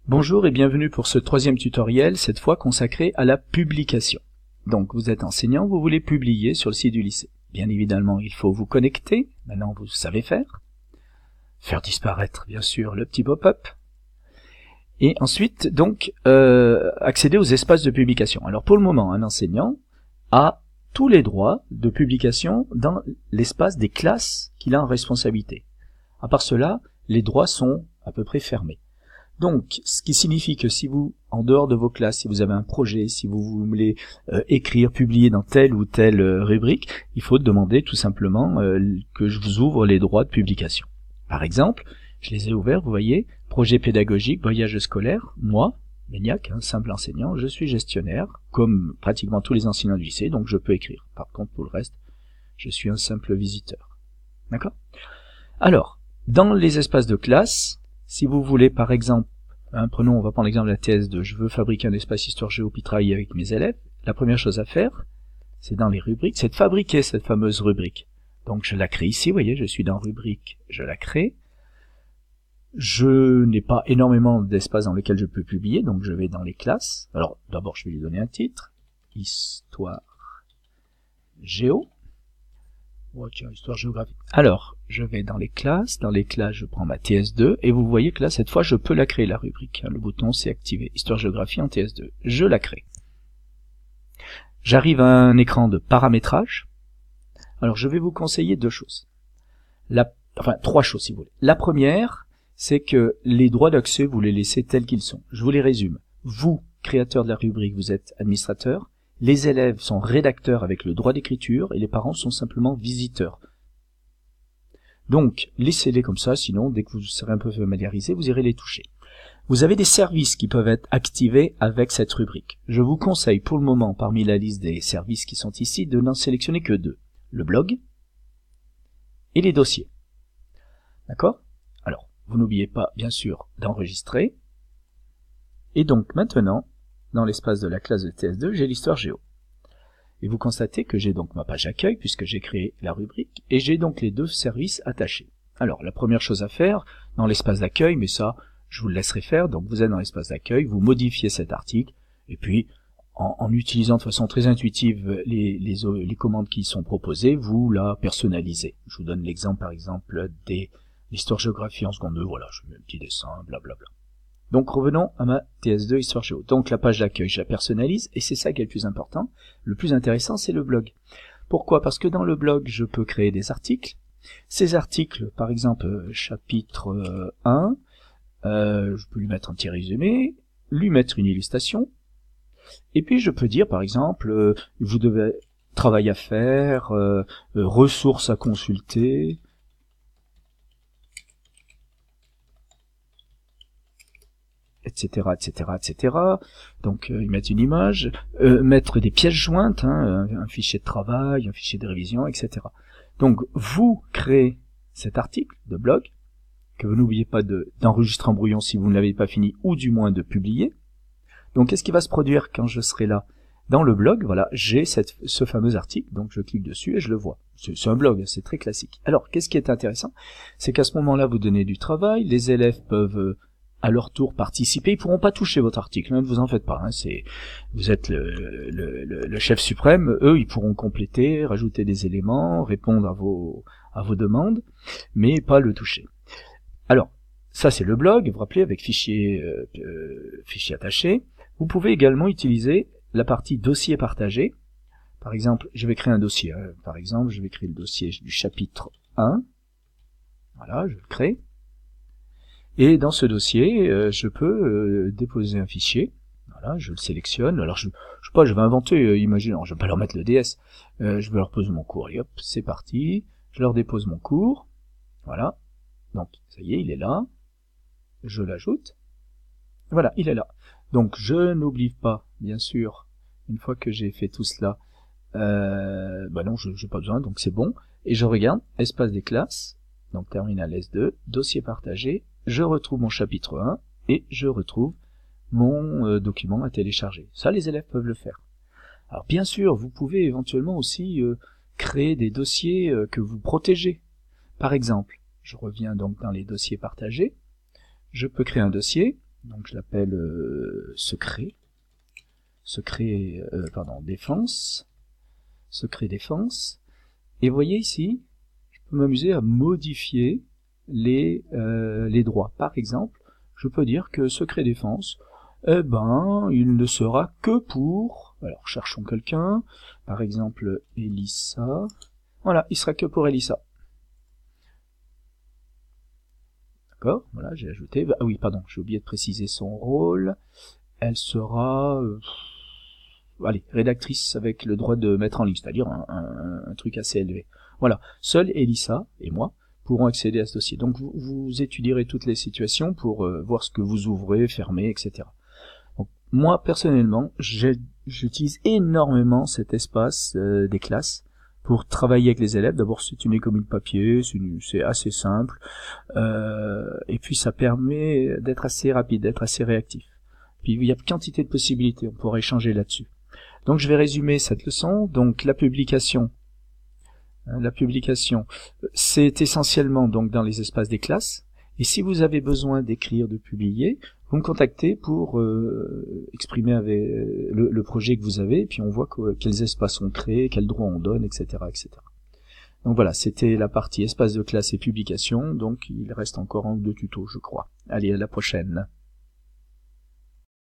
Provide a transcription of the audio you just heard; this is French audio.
Bonjour et bienvenue pour ce troisième tutoriel, cette fois consacré à la publication. Donc vous êtes enseignant, vous voulez publier sur le site du lycée. Bien évidemment, il faut vous connecter, maintenant vous savez faire. Faire disparaître, bien sûr, le petit pop-up. Et ensuite, donc, accéder aux espaces de publication. Alors pour le moment, un enseignant a tous les droits de publication dans l'espace des classes qu'il a en responsabilité. À part cela, les droits sont à peu près fermés. Donc, ce qui signifie que si vous, en dehors de vos classes, si vous avez un projet, si vous voulez écrire, publier dans telle ou telle rubrique, il faut demander tout simplement que je vous ouvre les droits de publication. Par exemple, je les ai ouverts, vous voyez, projet pédagogique, voyage scolaire, moi, Méniac, un simple enseignant, je suis gestionnaire, comme pratiquement tous les enseignants du lycée, donc je peux écrire. Par contre, pour le reste, je suis un simple visiteur. D'accord ? Alors, dans les espaces de classe, si vous voulez, par exemple, on va prendre l'exemple de la TS2, je veux fabriquer un espace histoire-géo puis travailler avec mes élèves, la première chose à faire, c'est dans les rubriques, c'est de fabriquer cette fameuse rubrique. Donc je la crée ici, vous voyez, je suis dans rubrique, je la crée. Je n'ai pas énormément d'espace dans lequel je peux publier, donc je vais dans les classes. Alors d'abord je vais lui donner un titre, histoire-géo. Oh, tiens, histoire-géographie. Alors, je vais dans les classes, je prends ma TS2, et vous voyez que là, cette fois, je peux la créer, la rubrique. Le bouton, c'est activé. Histoire-géographie en TS2. Je la crée. J'arrive à un écran de paramétrage. Alors, je vais vous conseiller deux choses. Trois choses, si vous voulez. La première, c'est que les droits d'accès, vous les laissez tels qu'ils sont. Je vous les résume. Vous, créateur de la rubrique, vous êtes administrateur. Les élèves sont rédacteurs avec le droit d'écriture et les parents sont simplement visiteurs. Donc, laissez-les comme ça, sinon, dès que vous serez un peu familiarisé, vous irez les toucher. Vous avez des services qui peuvent être activés avec cette rubrique. Je vous conseille pour le moment, parmi la liste des services qui sont ici, de n'en sélectionner que deux. Le blog et les dossiers. D'accord ? Alors, vous n'oubliez pas, bien sûr, d'enregistrer. Et donc, maintenant, dans l'espace de la classe de TS2, j'ai l'histoire géo. Et vous constatez que j'ai donc ma page accueil, puisque j'ai créé la rubrique, et j'ai donc les deux services attachés. Alors, la première chose à faire, dans l'espace d'accueil, mais ça, je vous le laisserai faire, donc vous êtes dans l'espace d'accueil, vous modifiez cet article, et puis, en utilisant de façon très intuitive les commandes qui sont proposées, vous la personnalisez. Je vous donne l'exemple, par exemple, de l'histoire-géographie en seconde 2, voilà, je mets un petit dessin, blablabla. Donc revenons à ma TS2 Histoire Géo. Donc la page d'accueil, je la personnalise, et c'est ça qui est le plus important. Le plus intéressant, c'est le blog. Pourquoi ? Parce que dans le blog, je peux créer des articles. Ces articles, par exemple, chapitre 1, je peux lui mettre un petit résumé, lui mettre une illustration, et puis je peux dire, par exemple, vous devez travail à faire, ressources à consulter, etc., etc., etc. Donc ils mettent une image, mettre des pièces jointes, un fichier de travail, un fichier de révision, etc. Donc vous créez cet article de blog, que vous n'oubliez pas d'enregistrer en brouillon si vous ne l'avez pas fini, ou du moins de publier. Donc qu'est-ce qui va se produire quand je serai là ? Dans le blog, voilà, j'ai ce fameux article, donc je clique dessus et je le vois. C'est un blog, c'est très classique. Alors, qu'est-ce qui est intéressant ? C'est qu'à ce moment-là, vous donnez du travail, les élèves peuvent à leur tour participer, ils pourront pas toucher votre article, ne vous en faites pas, vous êtes le chef suprême, eux ils pourront compléter, rajouter des éléments, répondre à vos demandes, mais pas le toucher. Alors, ça c'est le blog, vous vous rappelez, avec fichier attaché. Vous pouvez également utiliser la partie dossier partagé. Par exemple, je vais créer un dossier, par exemple, je vais créer le dossier du chapitre 1, voilà, je le crée. Et dans ce dossier, je peux déposer un fichier. Voilà, je le sélectionne. Alors je sais pas, je vais inventer. Imaginons, je vais pas leur mettre le DS. Je vais leur poser mon cours. Et hop, c'est parti. Je leur dépose mon cours. Voilà. Donc ça y est, il est là. Je l'ajoute. Voilà, il est là. Donc je n'oublie pas, bien sûr, une fois que j'ai fait tout cela. Non, je n'ai pas besoin, donc c'est bon. Et je regarde espace des classes. Donc terminal S2, dossier partagé. Je retrouve mon chapitre 1 et je retrouve mon document à télécharger. Ça, les élèves peuvent le faire. Alors bien sûr, vous pouvez éventuellement aussi créer des dossiers que vous protégez. Par exemple, je reviens donc dans les dossiers partagés, je peux créer un dossier, Donc je l'appelle secret. Défense. Secret défense. Et vous voyez ici, je peux m'amuser à modifier les droits. Par exemple, je peux dire que secret défense, eh ben, il ne sera que pour, alors cherchons quelqu'un, par exemple Elissa, voilà, il sera que pour Elissa. D'accord, voilà, j'ai ajouté, ah oui, pardon, j'ai oublié de préciser son rôle, elle sera, allez, rédactrice avec le droit de mettre en ligne, c'est-à-dire un truc assez élevé. Voilà, seule Elissa et moi pourront accéder à ce dossier. Donc vous étudierez toutes les situations pour voir ce que vous ouvrez, fermez, etc. Donc, moi, personnellement, j'utilise énormément cet espace des classes pour travailler avec les élèves. D'abord, c'est une économie de papier, c'est assez simple, et puis ça permet d'être assez rapide, d'être assez réactif. Puis il y a quantité de possibilités, on pourra échanger là-dessus. Donc je vais résumer cette leçon. Donc la publication, c'est essentiellement donc dans les espaces des classes. Et si vous avez besoin d'écrire, de publier, vous me contactez pour exprimer avec le projet que vous avez, et puis on voit quels espaces sont créés, quels droits on donne, etc., etc. Donc voilà, c'était la partie espace de classe et publication. Donc il reste encore un ou deux tutos, je crois. Allez, à la prochaine.